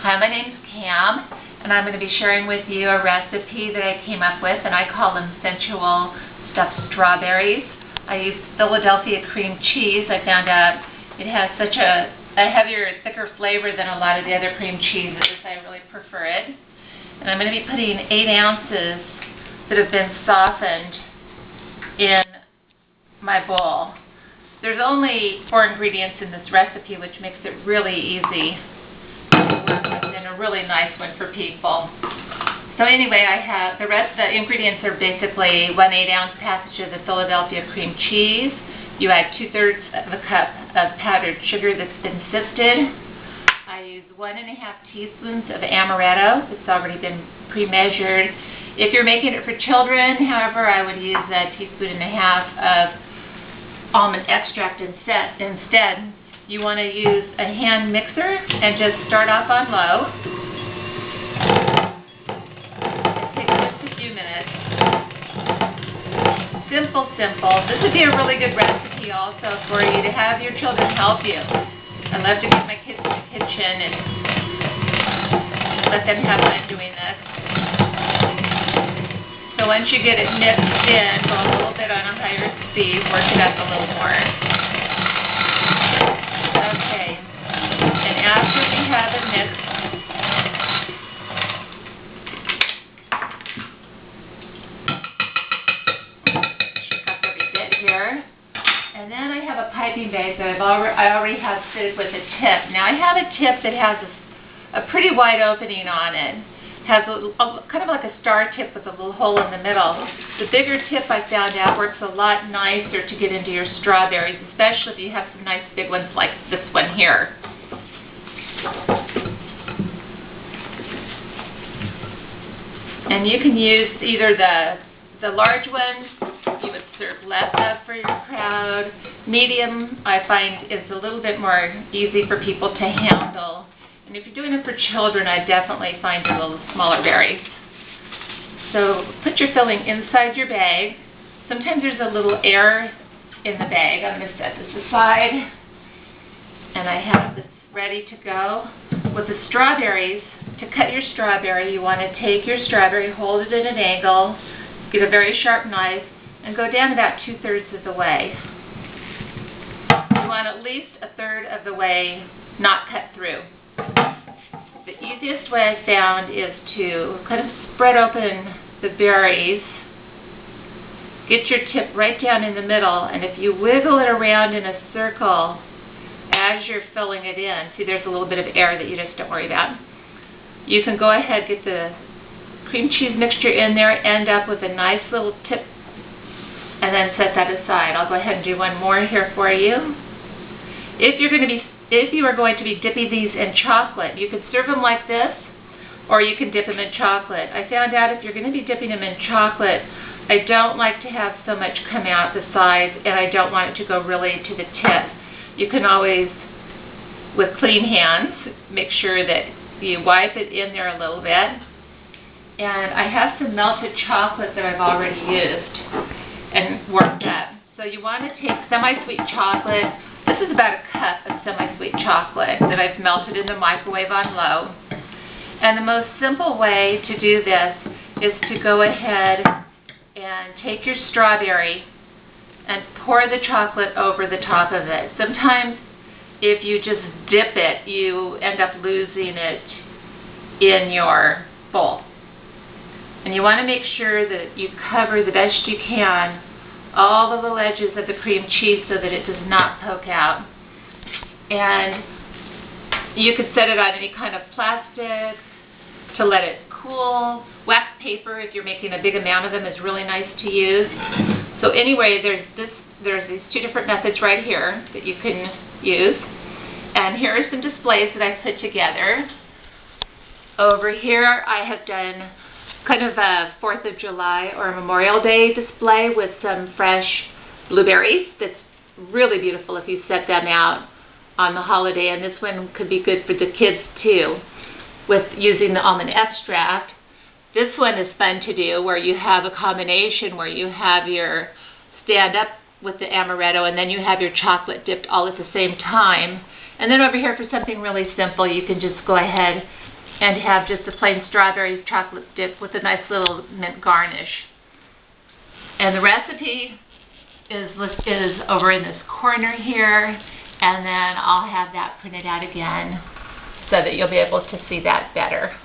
Hi, my name's Cam, and I'm going to be sharing with you a recipe that I came up with, and I call them Sensual Stuffed Strawberries. I use Philadelphia cream cheese. I found out it has such a heavier, thicker flavor than a lot of the other cream cheeses. I really prefer it. And I'm going to be putting 8 ounces that have been softened in my bowl. There's only 4 ingredients in this recipe, which makes it really easy and a really nice one for people. So anyway, I have the ingredients are basically 1 8-ounce package of the Philadelphia cream cheese. You add 2/3 of a cup of powdered sugar that's been sifted. I use 1½ teaspoons of Amaretto. It's already been pre-measured. If you're making it for children, however, I would use 1.5 teaspoons of almond extract instead. You want to use a hand mixer and just start off on low. It takes just a few minutes. Simple. This would be a really good recipe also for you to have your children help you. I love to get my kids in the kitchen and let them have fun doing this. So once you get it mixed in, go a little bit on a higher speed, work it up a little more. Okay. And after we have it mixed, shake up every bit here. And then I have a piping bag that I already have fitted with a tip. Now I have a tip that has a pretty wide opening on it. Has kind of like a star tip with a little hole in the middle. The bigger tip, I found out, works a lot nicer to get into your strawberries, especially if you have some nice big ones like this one here. And you can use either the large ones you would serve less of for your crowd. Medium, I find, is a little bit more easy for people to handle. And if you're doing it for children, I definitely find a little smaller berries. So put your filling inside your bag. Sometimes there's a little air in the bag. I'm going to set this aside. And I have this ready to go. With the strawberries, to cut your strawberry, you want to take your strawberry, hold it at an angle, get a very sharp knife, and go down about 2/3 of the way. You want at least 1/3 of the way not cut through. The easiest way I found is to kind of spread open the berries, get your tip right down in the middle, and if you wiggle it around in a circle as you're filling it in, see there's a little bit of air that you just don't worry about. You can go ahead, get the cream cheese mixture in there, end up with a nice little tip, and then set that aside. I'll go ahead and do one more here for you. If you are going to be dipping these in chocolate, you can serve them like this, or you can dip them in chocolate. I found out if you're going to be dipping them in chocolate, I don't like to have so much come out the sides, and I don't want it to go really to the tip. You can always, with clean hands, make sure that you wipe it in there a little bit. And I have some melted chocolate that I've already used and worked up. So you want to take semi-sweet chocolate. This is about a cup of semi-sweet chocolate that I've melted in the microwave on low. And the most simple way to do this is to go ahead and take your strawberry and pour the chocolate over the top of it. Sometimes if you just dip it, you end up losing it in your bowl. And you want to make sure that you cover the best you can all the little edges of the cream cheese so that it does not poke out. And you could set it on any kind of plastic to let it cool. Wax paper, if you're making a big amount of them, is really nice to use. So anyway, there's these 2 different methods right here that you can use. And here are some displays that I put together. Over here I have done kind of a 4th of July or a Memorial Day display with some fresh blueberries. That's really beautiful if you set them out on the holiday, and this one could be good for the kids too with using the almond extract. This one is fun to do where you have a combination where you have your stand up with the amaretto and then you have your chocolate dipped all at the same time. And then over here for something really simple, you can just go ahead and have just a plain strawberry chocolate dip with a nice little mint garnish. And the recipe is over in this corner here, and then I'll have that printed out again so that you'll be able to see that better.